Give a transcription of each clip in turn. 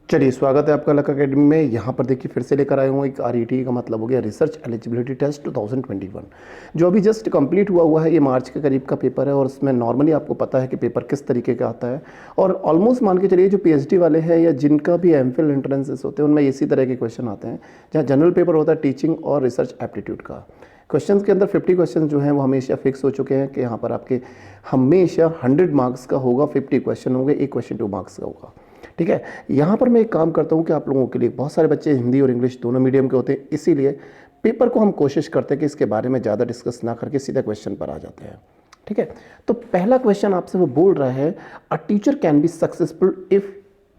चलिए, स्वागत है आपका लक अकेडमी में। यहाँ पर देखिए फिर से लेकर आया हूँ एक आरईटी का मतलब हो गया रिसर्च एलिजिबिलिटी टेस्ट 2021, जो अभी जस्ट कंप्लीट हुआ है। ये मार्च के करीब का पेपर है और उसमें नॉर्मली आपको पता है कि पेपर किस तरीके का आता है। और ऑलमोस्ट मान के चलिए जो पीएचडी वाले हैं या जिनका भी एमफिल एंट्रेंसेस होते हैं उनमें इसी तरह के क्वेश्चन आते हैं, जहाँ जनरल पेपर होता है टीचिंग और रिसर्च एप्टीट्यूड का। क्वेश्चंस के अंदर 50 क्वेश्चन जो हैं वो हमेशा फिक्स हो चुके हैं कि यहाँ पर आपके हमेशा 100 मार्क्स का होगा, 50 क्वेश्चन होंगे, एक क्वेश्चन 2 मार्क्स का होगा। ठीक है, यहाँ पर मैं एक काम करता हूँ कि आप लोगों के लिए, बहुत सारे बच्चे हिंदी और इंग्लिश दोनों मीडियम के होते हैं, इसीलिए पेपर को हम कोशिश करते हैं कि इसके बारे में ज़्यादा डिस्कस ना करके सीधा क्वेश्चन पर आ जाते हैं। ठीक है, तो पहला क्वेश्चन आपसे वो बोल रहा है a teacher can be successful if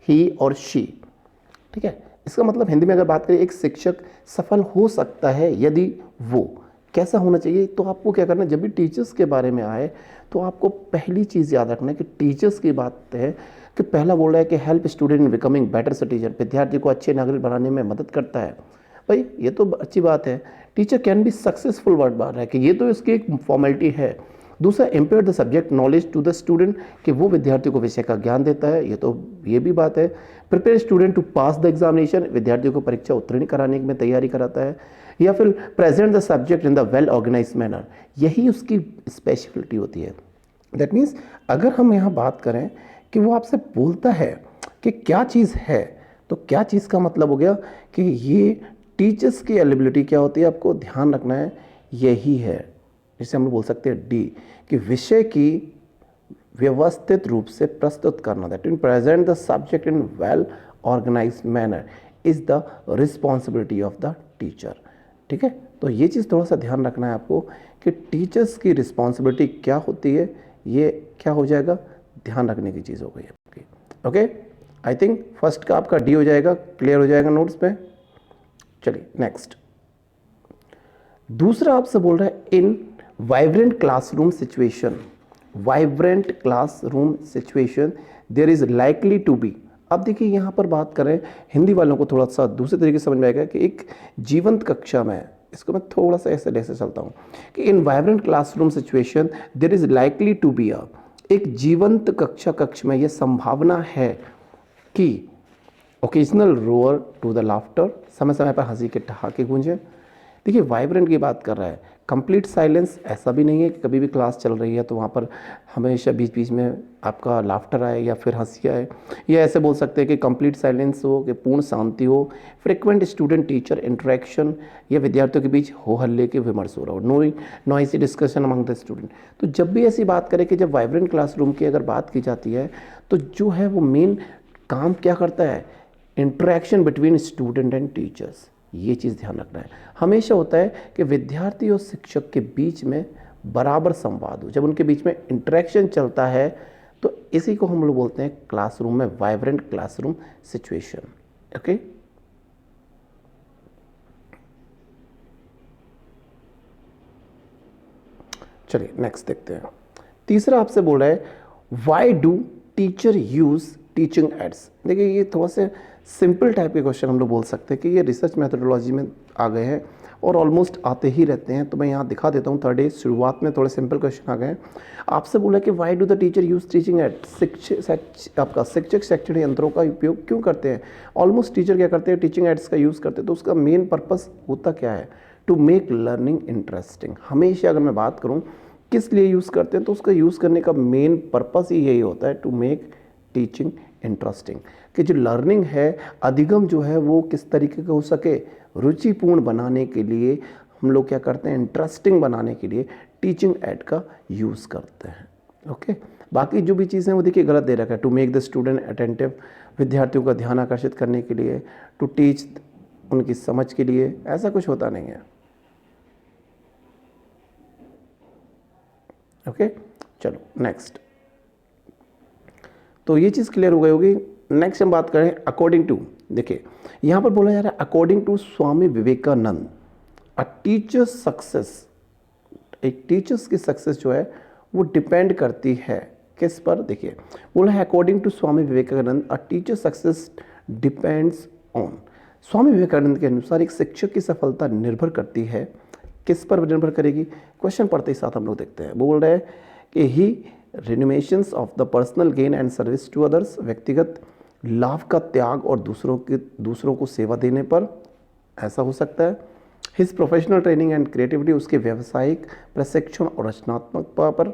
he और शी। ठीक है, इसका मतलब हिंदी में अगर बात करें, एक शिक्षक सफल हो सकता है यदि वो कैसा होना चाहिए। तो आपको क्या करना है, जब भी टीचर्स के बारे में आए तो आपको पहली चीज़ याद रखना है कि टीचर्स की बात है कि पहला बोल रहा है कि help student in becoming better citizen, विद्यार्थी को अच्छे नागरिक बनाने में मदद करता है। भाई ये तो अच्छी बात है। Teacher can be successful word बात है कि ये तो इसकी एक फॉर्मेलिटी है। दूसरा, impair the subject knowledge to the student, कि वो विद्यार्थी को विषय का ज्ञान देता है, ये भी बात है। Prepare student to pass the examination, विद्यार्थियों को परीक्षा उत्तीर्ण कराने में तैयारी कराता है। या फिर present the subject in the well organise manner, यही उसकी स्पेशलिटी होती है। दैट मीन्स अगर हम यहाँ बात करें कि वो आपसे बोलता है कि क्या चीज़ है, तो क्या चीज़ का मतलब हो गया कि ये टीचर्स की एलिबिलिटी क्या होती है, आपको ध्यान रखना है, यही है। जिसे हम लोग बोल सकते हैं डी, कि विषय की व्यवस्थित रूप से प्रस्तुत करना। That mean present the subject in well organise manner is the responsibility of the teacher. ठीक है, तो ये चीज़ थोड़ा सा ध्यान रखना है आपको कि टीचर्स की रिस्पॉन्सिबिलिटी क्या होती है, ये क्या हो जाएगा, ध्यान रखने की चीज़ हो गई आपकी। ओके, आई थिंक फर्स्ट का आपका डी हो जाएगा, क्लियर हो जाएगा नोट्स पे। चलिए नेक्स्ट, दूसरा आपसे बोल रहा है in vibrant classroom situation, vibrant classroom situation there is likely to be. अब देखिए यहाँ पर बात करें, हिंदी वालों को थोड़ा सा दूसरे तरीके से समझ में आएगा कि एक जीवंत कक्षा में, इसको मैं थोड़ा सा ऐसे लेसे चलता हूँ कि in vibrant classroom situation there is likely to be a, एक जीवंत कक्ष में यह संभावना है कि occasional roar to the laughter, समय समय पर हंसी के ठहाके गूंजे। देखिए वाइब्रेंट की बात कर रहा है, कंप्लीट साइलेंस ऐसा भी नहीं है कि कभी भी क्लास चल रही है तो वहाँ पर हमेशा बीच बीच में आपका लाफ्टर आए या फिर हंसी आए। या ऐसे बोल सकते हैं कि कंप्लीट साइलेंस हो, कि पूर्ण शांति हो, फ्रिक्वेंट स्टूडेंट टीचर इंटरेक्शन, या विद्यार्थियों के बीच हो हल्ले के विमर्श हो रहा हो, noisy discussion among the student. तो जब भी ऐसी बात करें कि जब वाइब्रेंट क्लासरूम की अगर बात की जाती है तो जो है वो मेन काम क्या करता है, interaction between student and teachers. ये चीज़ ध्यान रखना है। हमेशा होता है कि विद्यार्थी और शिक्षक के बीच में बराबर संवाद हो, जब उनके बीच में इंटरेक्शन चलता है तो इसी को हम लोग बोलते हैं क्लासरूम में वाइब्रेंट क्लासरूम सिचुएशन। ओके, चलिए नेक्स्ट देखते हैं। तीसरा आपसे बोल रहा है why do teacher use teaching ads. देखिए ये थोड़ा से सिंपल टाइप के क्वेश्चन हम लोग बोल सकते हैं कि ये रिसर्च मेथोडोलॉजी में आ गए हैं और ऑलमोस्ट आते ही रहते हैं। तो मैं यहाँ दिखा देता हूँ, थर्ड डे शुरुआत में थोड़े सिंपल क्वेश्चन आ गए हैं। आपसे बोला कि why do the teacher use teaching ads, आपका शिक्षक शैक्षणिक यंत्रों का उपयोग क्यों करते हैं। ऑलमोस्ट टीचर क्या करते हैं, टीचिंग एड्स का यूज़ करते हैं। तो उसका मेन पर्पस होता क्या है, टू मेक लर्निंग इंटरेस्टिंग। हमेशा अगर मैं बात करूँ किस लिए यूज़ करते हैं तो उसका यूज़ करने का मेन पर्पस ही यही होता है, टू मेक टीचिंग इंटरेस्टिंग, कि जो लर्निंग है, अधिगम जो है वो किस तरीके का हो सके, रुचिपूर्ण बनाने के लिए हम लोग क्या करते हैं, इंटरेस्टिंग बनाने के लिए टीचिंग एड का यूज़ करते हैं। ओके, बाकी जो भी चीज़ें वो देखिए गलत दे रखा है, to make the student attentive, विद्यार्थियों का ध्यान आकर्षित करने के लिए, टू टीच उनकी समझ के लिए, ऐसा कुछ होता नहीं है। ओके, चलो नेक्स्ट, तो ये चीज़ क्लियर हो गई होगी। नेक्स्ट हम बात करें अकॉर्डिंग टू। देखिए यहाँ पर बोला जा रहा है according to Swami Vivekananda a teacher's success, एक टीचर्स की सक्सेस जो है वो डिपेंड करती है किस पर। देखिए बोला है according to Swami Vivekananda a teacher success depends on, Swami Vivekananda के अनुसार एक शिक्षक की सफलता निर्भर करती है, किस पर निर्भर करेगी। क्वेश्चन पढ़ते ही साथ हम लोग देखते हैं। वो बोल रहे हैं कि he renovations of the personal gain and service to others, व्यक्तिगत लाभ का त्याग और दूसरों को सेवा देने पर, ऐसा हो सकता है। His professional training and creativity, उसके व्यावसायिक प्रशिक्षण और रचनात्मकता पर।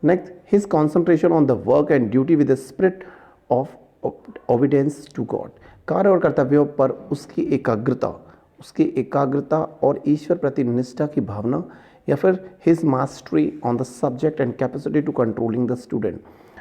Next, his concentration on the work and duty with the spirit of obedience to God, कार्य और कर्तव्यों पर उसकी एकाग्रता और ईश्वर प्रति निष्ठा की भावना। या फिर his mastery on the subject and capacity to controlling the student,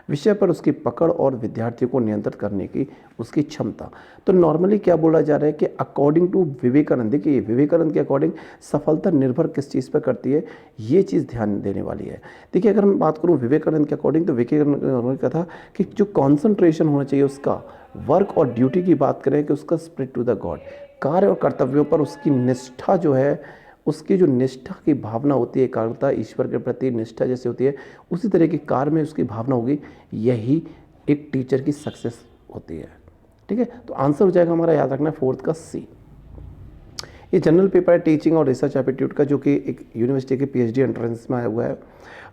विषय पर उसकी पकड़ और विद्यार्थियों को नियंत्रित करने की उसकी क्षमता। तो नॉर्मली क्या बोला जा रहा है कि अकॉर्डिंग टू विवेकानंद, देखिए विवेकानंद के अकॉर्डिंग सफलता निर्भर किस चीज़ पर करती है, ये चीज़ ध्यान देने वाली है। देखिए अगर मैं बात करूँ विवेकानंद के अकॉर्डिंग, तो विवेकानंद ने कहा था कि जो कॉन्सेंट्रेशन होना चाहिए उसका, वर्क और ड्यूटी की बात करें कि उसका स्पिरिट टू द गॉड, कार्य और कर्तव्यों पर उसकी निष्ठा जो है, उसकी जो निष्ठा की भावना होती है, एकाग्रता, ईश्वर के प्रति निष्ठा जैसे होती है, उसी तरह के कार्य में उसकी भावना होगी। यही एक टीचर की सक्सेस होती है। ठीक है, तो आंसर हो जाएगा हमारा, याद रखना, फोर्थ का सी। ये जनरल पेपर है टीचिंग और रिसर्च एप्टीट्यूड का, जो कि एक यूनिवर्सिटी के पीएचडी एंट्रेंस में आया हुआ है।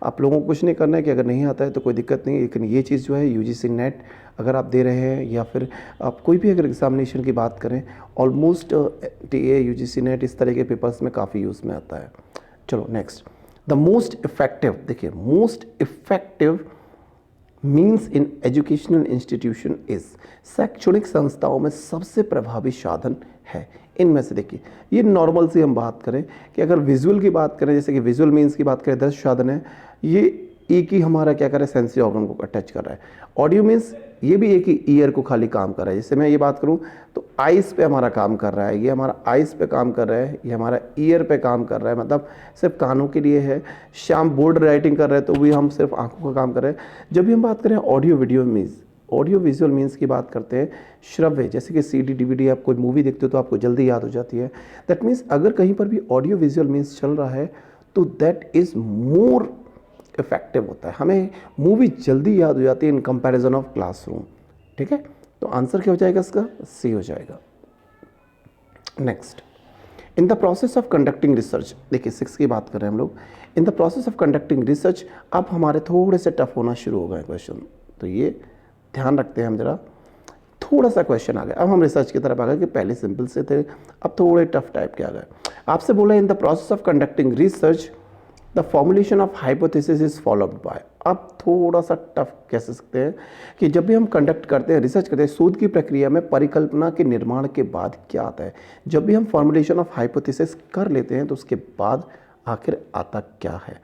आप लोगों को कुछ नहीं करना है कि अगर नहीं आता है तो कोई दिक्कत नहीं, लेकिन ये चीज़ जो है यूजीसी नेट अगर आप दे रहे हैं या फिर आप कोई भी अगर एग्जामिनेशन की बात करें, ऑलमोस्ट टीए, यूजीसी नेट, इस तरह के पेपर्स में काफ़ी यूज़ में आता है। चलो नेक्स्ट, द मोस्ट इफेक्टिव, देखिए most effective means in educational institution is, शैक्षणिक संस्थाओं में सबसे प्रभावी साधन है। इनमें से देखिए, ये नॉर्मल से हम बात करें कि अगर विजुअल की बात करें, जैसे कि विजुअल मीन्स की बात करें 10 साधन है, ये एक ही हमारा क्या कर रहा है, सेंसरी ऑर्गन को टच कर रहा है। ऑडियो मीन्स ये भी एक ही ईयर को खाली काम कर रहा है। जैसे मैं ये बात करूं तो आइस पे हमारा काम कर रहा है, ये हमारा आइस पे काम कर रहा है, ये हमारा ईयर पे काम कर रहा है, मतलब सिर्फ कानों के लिए है। शाम बोर्ड राइटिंग कर रहे हैं तो भी हम सिर्फ आंखों का काम कर रहे हैं। जब भी हम बात करें audio video means, audio visual means की बात करते हैं, श्रव्य, जैसे कि सीडी डीवीडी, आप कोई मूवी देखते हो तो आपको जल्दी याद हो जाती है। दैट मीन्स अगर कहीं पर भी ऑडियो विजुअल मीन्स चल रहा है तो दैट इज़ मोर इफेक्टिव होता है, हमें मूवी जल्दी याद हो जाती है इन कंपैरिजन ऑफ क्लासरूम। ठीक है, तो आंसर क्या हो जाएगा इसका, सी हो जाएगा। Next, in the process of conducting research, देखिए 6 की बात कर रहे हैं हम लोग। In the process of conducting research, अब हमारे थोड़े से टफ होना शुरू हो गए क्वेश्चन, तो ये ध्यान रखते हैं हम जरा। थोड़ा सा क्वेश्चन आ गया, अब हम रिसर्च की तरफ आ गए कि पहले सिंपल से थे, अब थोड़े टफ टाइप के आ गए। आपसे बोला in the process of conducting research the formulation of hypothesis is followed by. अब थोड़ा सा टफ कह सकते हैं कि जब भी हम कंडक्ट करते हैं, रिसर्च करते हैं, शोध की प्रक्रिया में परिकल्पना के निर्माण के बाद क्या आता है। जब भी हम फॉर्मुलेशन ऑफ हाइपोथेसिस कर लेते हैं तो उसके बाद आखिर आता क्या है।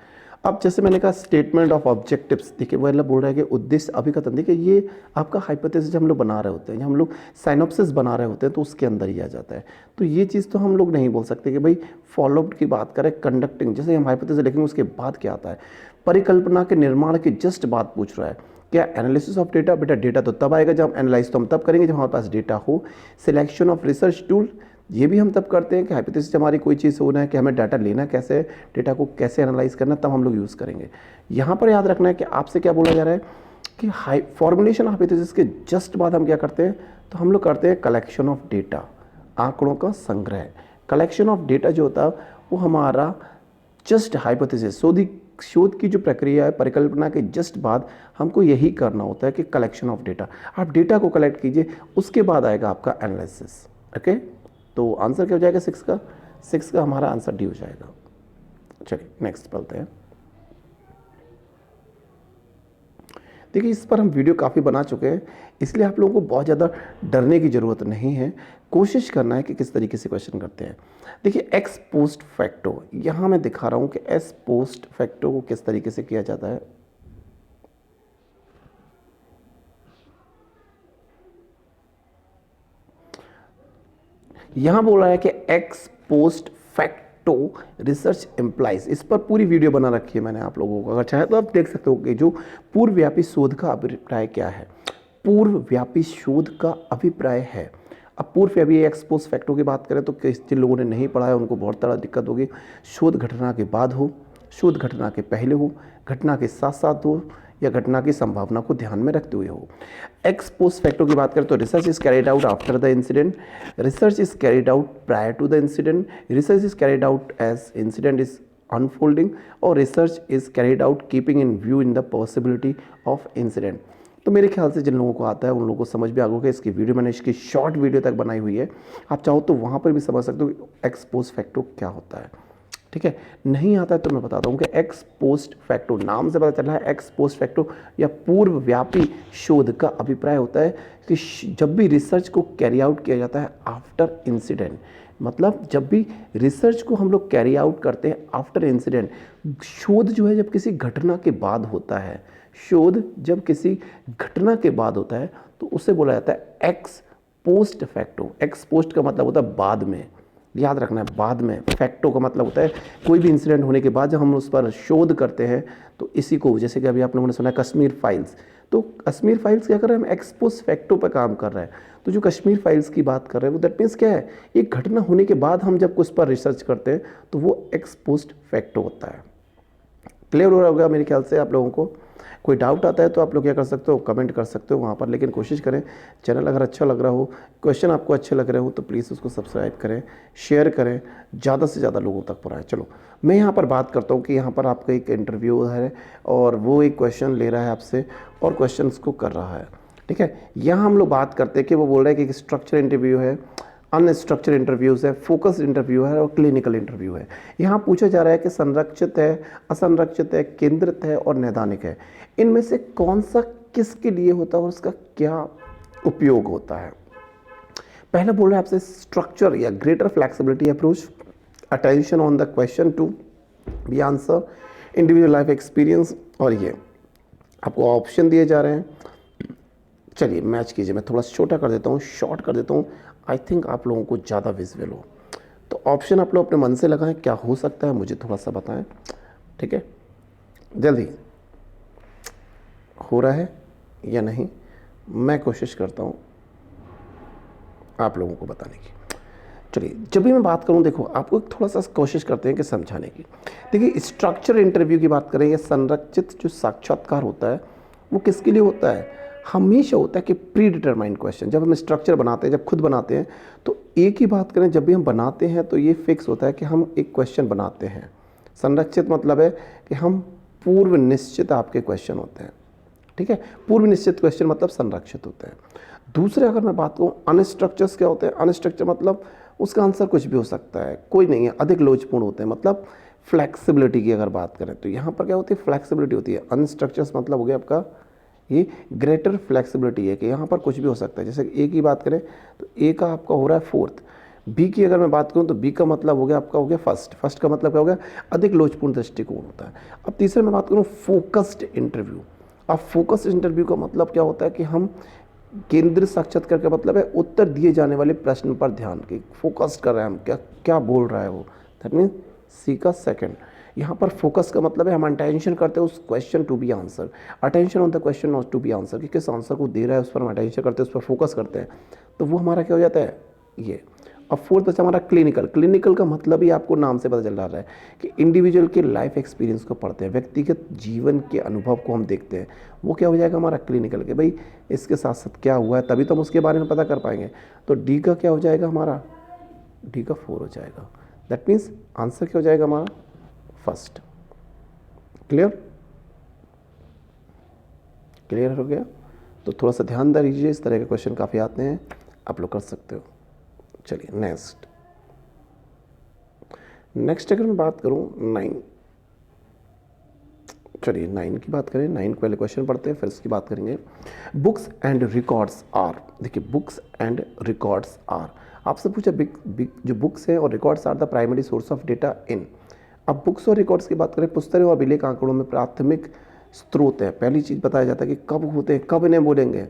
अब जैसे मैंने कहा स्टेटमेंट ऑफ ऑब्जेक्टिव्स, देखिए वो बोल रहा है कि उद्देश्य अभिकथन, देखिए ये आपका हाइपोथेसिस हम लोग बना रहे होते हैं, हम लोग साइनॉप्सिस बना रहे होते हैं तो उसके अंदर ही आ जाता है। तो ये चीज़ तो हम लोग नहीं बोल सकते कि भाई फॉलोअप की बात करें, कंडक्टिंग, जैसे हम हाइपोथेसिस लिखेंगे उसके बाद क्या आता है। परिकल्पना के निर्माण की जस्ट बात पूछ रहा है, क्या एनालिसिस ऑफ डेटा, बेटा डेटा तो तब आएगा जब एनालाइज तो हम तब करेंगे जब हमारे पास डेटा हो। सिलेक्शन ऑफ रिसर्च टूल, ये भी हम तब करते हैं कि हाइपोथेसिस हमारी कोई चीज़ होना है कि हमें डाटा लेना कैसे है, डेटा को कैसे एनालाइज करना, तब हम लोग यूज़ करेंगे। यहाँ पर याद रखना है कि आपसे क्या बोला जा रहा है कि फॉर्मुलेशन हाइपोथेसिस के जस्ट बाद हम क्या करते हैं, तो हम लोग करते हैं कलेक्शन ऑफ डेटा, आंकड़ों का संग्रह। कलेक्शन ऑफ डेटा जो होता है वो हमारा जस्ट हाइपोथेसिस, शोध की जो प्रक्रिया है, परिकल्पना के जस्ट बाद हमको यही करना होता है कि कलेक्शन ऑफ डेटा। आप डेटा को कलेक्ट कीजिए, उसके बाद आएगा आपका एनालिसिस। ओके, तो आंसर क्या हो जाएगा 6 का हमारा आंसर डी हो जाएगा। चलिए नेक्स्ट पढ़ते हैं। देखिए इस पर हम वीडियो काफ़ी बना चुके हैं, इसलिए आप लोगों को बहुत ज़्यादा डरने की ज़रूरत नहीं है। कोशिश करना है कि किस तरीके से क्वेश्चन करते हैं। देखिए एक्स पोस्ट फैक्टो, यहाँ मैं दिखा रहा हूँ कि एस पोस्ट फैक्टो को किस तरीके से किया जाता है। यहाँ बोला है कि ex post facto research employs, इस पर पूरी वीडियो बना रखी है मैंने आप लोगों को, अगर चाहे तो आप देख सकते हो कि जो पूर्वव्यापी शोध का अभिप्राय क्या है। पूर्वव्यापी शोध का अभिप्राय है। अब पूर्वव्यापी एक्स पोस्ट फैक्टो की बात करें तो जिन लोगों ने नहीं पढ़ा है उनको बहुत बड़ा दिक्कत होगी। शोध घटना के बाद हो, शोध घटना के पहले हो, घटना के साथ साथ हो, या घटना की संभावना को ध्यान में रखते हुए हो। एक्स पोस्ट फैक्टो की बात करें तो research is carried out after the incident, research is carried out prior to the incident, research is carried out as incident is unfolding, और research is carried out keeping in view in the possibility of incident. तो मेरे ख्याल से जिन लोगों को आता है उन लोगों को समझ भी आ गया। इसकी वीडियो मैंने इसकी शॉर्ट वीडियो तक बनाई हुई है, आप चाहो तो वहाँ पर भी समझ सकते हो कि एक्स पोस्ट फैक्टो क्या होता है। ठीक है, नहीं आता है तो मैं बताता हूँ कि एक्स पोस्ट फैक्टो नाम से पता चल रहा है, एक्स पोस्ट फैक्टो या पूर्व व्यापी शोध का अभिप्राय होता है कि जब भी रिसर्च को कैरी आउट किया जाता है आफ्टर इंसिडेंट, मतलब जब भी रिसर्च को हम लोग कैरी आउट करते हैं आफ्टर इंसिडेंट, शोध जो है जब किसी घटना के बाद होता है, शोध जब किसी घटना के बाद होता है तो उसे बोला जाता है x post facto. X post का मतलब होता है बाद में, याद रखना है बाद में। फैक्टो का मतलब होता है कोई भी इंसिडेंट होने के बाद जब हम उस पर शोध करते हैं तो इसी को, जैसे कि अभी आप लोगों ने सुना है कश्मीर फाइल्स, तो कश्मीर फाइल्स क्या कर रहे हैं, हम एक्स पोस्ट फैक्टो पर काम कर रहे हैं। तो जो कश्मीर फाइल्स की बात कर रहे हैं वो दैट मीन्स क्या है, एक घटना होने के बाद हम जब उस पर रिसर्च करते हैं तो वो एक्स पोस्ट फैक्टो होता है। क्लियर हो रहा होगा मेरे ख्याल से आप लोगों को। कोई डाउट आता है तो आप लोग क्या कर सकते हो, कमेंट कर सकते हो वहाँ पर, लेकिन कोशिश करें चैनल अगर अच्छा लग रहा हो, क्वेश्चन आपको अच्छे लग रहे हो तो प्लीज़ उसको सब्सक्राइब करें, शेयर करें, ज़्यादा से ज़्यादा लोगों तक पहुँचाएं। चलो मैं यहाँ पर बात करता हूँ कि यहाँ पर आपका एक इंटरव्यू है और वो एक क्वेश्चन ले रहा है आपसे और क्वेश्चन को कर रहा है। ठीक है, यहाँ हम लोग बात करते हैं कि वो बोल रहा है कि एक स्ट्रक्चर इंटरव्यू है, अनस्ट्रक्चर्ड इंटरव्यूज़ है, फोकस इंटरव्यू है और क्लिनिकल इंटरव्यू है। यहाँ पूछा जा रहा है कि संरक्षित है, असंरक्षित है, केंद्रित है और नैदानिक है, इनमें से कौन सा किसके लिए होता है और उसका क्या उपयोग होता है। पहला बोल रहा है आपसे स्ट्रक्चर या greater flexibility approach, attention on the question to be answer, individual life experience, और ये आपको ऑप्शन दिए जा रहे हैं। चलिए मैच कीजिए, मैं थोड़ा छोटा कर देता हूँ, शॉर्ट कर देता हूँ, आई थिंक आप लोगों को ज़्यादा विजुअल हो। तो ऑप्शन आप लोग अपने मन से लगाएं, क्या हो सकता है मुझे थोड़ा सा बताएं। ठीक है, जल्दी हो रहा है या नहीं, मैं कोशिश करता हूँ आप लोगों को बताने की। चलिए जब भी मैं बात करूँ, देखो आपको थोड़ा सा कोशिश करते हैं कि समझाने की। देखिए स्ट्रक्चर इंटरव्यू की बात करें या संरक्षित जो साक्षात्कार होता है वो किसके लिए होता है, हमेशा होता है कि प्री डिटरमाइंड क्वेश्चन। जब हम स्ट्रक्चर बनाते हैं, जब खुद बनाते हैं तो एक ही बात करें, जब भी हम बनाते हैं तो ये फिक्स होता है कि हम एक क्वेश्चन बनाते हैं। संरक्षित मतलब है कि हम पूर्व निश्चित आपके क्वेश्चन होते हैं। ठीक है, पूर्व निश्चित क्वेश्चन मतलब संरक्षित होते हैं। दूसरे अगर मैं बात करूँ अनस्ट्रक्चर्स क्या होते हैं, अनस्ट्रक्चर मतलब उसका आंसर कुछ भी हो सकता है, कोई नहीं है, अधिक लोचपूर्ण होते हैं। मतलब फ्लैक्सिबिलिटी की अगर बात करें तो यहाँ पर क्या होती है, फ्लैक्सिबिलिटी होती है। अनस्ट्रक्चर्स मतलब हो गया आपका ये ग्रेटर फ्लैक्सिबिलिटी है कि यहाँ पर कुछ भी हो सकता है। जैसे ए की बात करें तो ए का आपका हो रहा है फोर्थ, बी की अगर मैं बात करूँ तो बी का मतलब हो गया आपका हो गया फर्स्ट, फर्स्ट का मतलब क्या हो गया, अधिक लोचपूर्ण दृष्टिकोण होता है। अब तीसरे में बात करूँ फोकस्ड इंटरव्यू। अब फोकस्ड इंटरव्यू का मतलब क्या होता है कि हम केंद्र साक्षात्कार का मतलब है उत्तर दिए जाने वाले प्रश्न पर ध्यान की फोकस कर रहे हैं हम, क्या क्या बोल रहा है वो, दैट मीन सी का सेकंड। यहाँ पर फोकस का मतलब है हम अटेंशन करते हैं उस question to be answer, attention on the question not to be answer, कि किस आंसर को दे रहा है उस पर हम अटेंशन करते हैं, उस पर फोकस करते हैं, तो वो हमारा क्या हो जाता है ये। अब फोर्थ बचा हमारा क्लिनिकल। क्लिनिकल का मतलब ही आपको नाम से पता चल रहा है कि इंडिविजुअल के लाइफ एक्सपीरियंस को पढ़ते हैं, व्यक्तिगत जीवन के अनुभव को हम देखते हैं, वो क्या हो जाएगा हमारा क्लिनिकल के, भाई इसके साथ साथ क्या हुआ है तभी तो हम उसके बारे में पता कर पाएंगे। तो डी का क्या हो जाएगा हमारा, डी का 4 हो जाएगा, दैट मीन्स आंसर क्या हो जाएगा हमारा फर्स्ट। क्लियर, क्लियर हो गया। तो थोड़ा सा ध्यान दीजिए, इस तरह के क्वेश्चन काफ़ी आते हैं, आप लोग कर सकते हो। चलिए नेक्स्ट अगर मैं बात करूं 9, चलिए 9 की बात करें। 9 पहले क्वेश्चन पढ़ते हैं फिर इसकी बात करेंगे। बुक्स एंड रिकॉर्ड्स आर, देखिए बुक्स एंड रिकॉर्ड्स आर आपसे पूछा, जो बुक्स हैं और records are the primary source of data in. अब बुक्स और रिकॉर्ड्स की बात करें, पुस्तकें और अभिलेख आंकड़ों में प्राथमिक स्रोत है। पहली चीज़ बताया जाता है कि कब होते हैं, कब इन्हें बोलेंगे।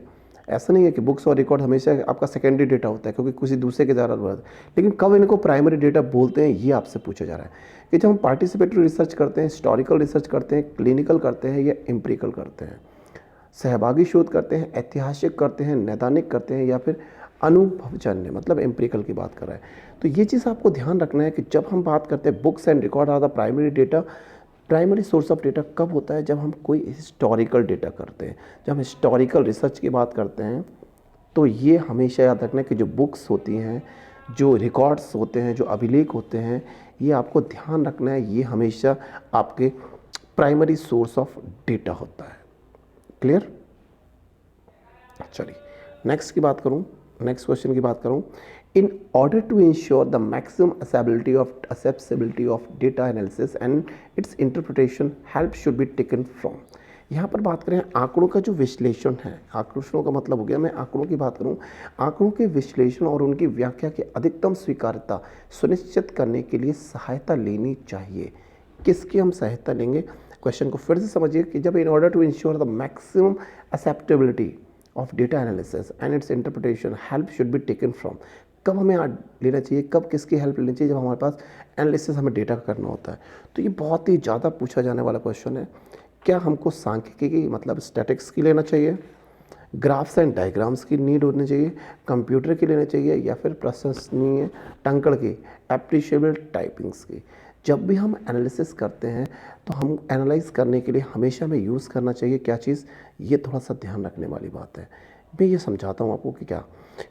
ऐसा नहीं है कि बुक्स और रिकॉर्ड हमेशा आपका सेकेंडरी डेटा होता है क्योंकि किसी दूसरे के द्वारा है, लेकिन कब इनको प्राइमरी डेटा बोलते हैं ये आपसे पूछा जा रहा है कि जब हम पार्टिसिपेटरी रिसर्च करते हैं, हिस्टोरिकल रिसर्च करते हैं, क्लिनिकल करते हैं या एम्पिरिकल करते हैं, सहभागी शोध करते हैं, ऐतिहासिक करते हैं, नैदानिक करते हैं या फिर अनुभवजन्य मतलब एम्पिरिकल की बात कर रहा है। तो ये चीज़ आपको ध्यान रखना है कि जब हम बात करते हैं books and record are the primary data, primary source of data कब होता है, जब हम कोई हिस्टोरिकल डेटा करते हैं, जब हम हिस्टोरिकल रिसर्च की बात करते हैं। तो ये हमेशा याद रखना है कि जो बुक्स होती हैं, जो रिकॉर्ड्स होते हैं, जो अभिलेख होते हैं, ये आपको ध्यान रखना है, ये हमेशा आपके प्राइमरी सोर्स ऑफ डेटा होता है। क्लियर, चलिए नेक्स्ट की बात करूं, नेक्स्ट क्वेश्चन की बात करूं। In order to ensure the maximum accessibility of data analysis and its interpretation, help should be taken from. यहाँ पर बात करें आंकड़ों का जो विश्लेषण है, आंकड़ों का मतलब हो गया, मैं आंकड़ों की बात करूं, आंकड़ों के विश्लेषण और उनकी व्याख्या की अधिकतम स्वीकार्यता सुनिश्चित करने के लिए सहायता लेनी चाहिए। किसकी हम सहायता लेंगे? क्वेश्चन को फिर से समझिए कि जब in order to ensure the maximum acceptability of data analysis and its interpretation, help should be taken from. कब हमें लेना चाहिए, कब किसकी हेल्प लेनी चाहिए? जब हमारे पास एनालिसिस हमें डेटा करना होता है। तो ये बहुत ही ज़्यादा पूछा जाने वाला क्वेश्चन है। क्या हमको सांख्यिकी की मतलब स्टैटिक्स की लेना चाहिए, ग्राफ्स एंड डायग्राम्स की नीड होनी चाहिए, कंप्यूटर की लेना चाहिए, या फिर प्रशंसनीय टंकड़ की एप्रिशिएबल टाइपिंग्स की? जब भी हम एनालिसिस करते हैं तो हम एनालाइज करने के लिए हमेशा हमें यूज़ करना चाहिए क्या चीज़, ये थोड़ा सा ध्यान रखने वाली बात है। मैं ये समझाता हूँ आपको कि क्या,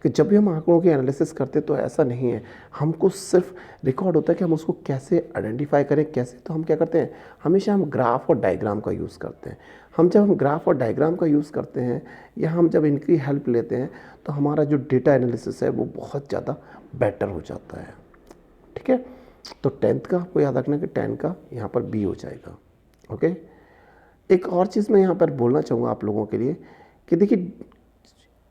कि जब भी हम आंकड़ों की एनालिसिस करते हैं तो ऐसा नहीं है हमको सिर्फ रिकॉर्ड होता है कि हम उसको कैसे आइडेंटिफाई करें, कैसे। तो हम क्या करते हैं, हमेशा हम ग्राफ और डायग्राम का यूज़ करते हैं। जब हम ग्राफ और डायग्राम का यूज़ करते हैं या हम जब इनकी हेल्प लेते हैं तो हमारा जो डेटा एनालिसिस है वो बहुत ज़्यादा बेटर हो जाता है। ठीक है, तो 10th का आपको याद रखना कि 10 का यहाँ पर बी हो जाएगा। ओके, एक और चीज़ मैं यहाँ पर बोलना चाहूँगा आप लोगों के लिए कि देखिए